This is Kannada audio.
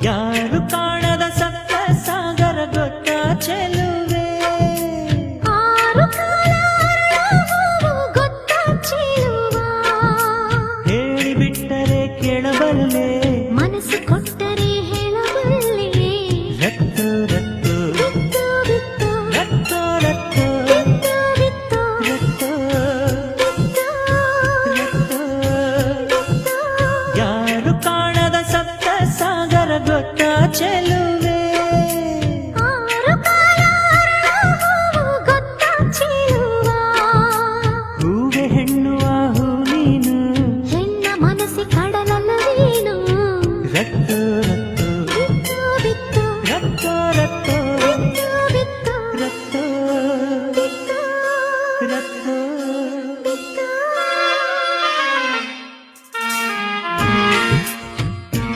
ಯಾರು ಕಾಣದ ಸಪ್ತ ಸಾಗರ ಗೊತ್ತ ಚೆಲುವೆ ಹೇಳಿಬಿಟ್ಟರೆ ಕೇಳಬಲ್ಲೆ ಮನಸ್ಸು ಕೊಟ್ಟರೆ ಹೇಳಬಲ್ಲೆ ರತ್ತು ರತ್ತು ಬಿತ್ತು ರತ್ತು ರತ್ತು ಬಿತ್ತು ರತ್ತು ರತ್ತು ಯಾರು ಕಾಣದ ಸಪ್ತ ಸಾಗರ ಗೊತ್ತ ಚೆಲುವೆ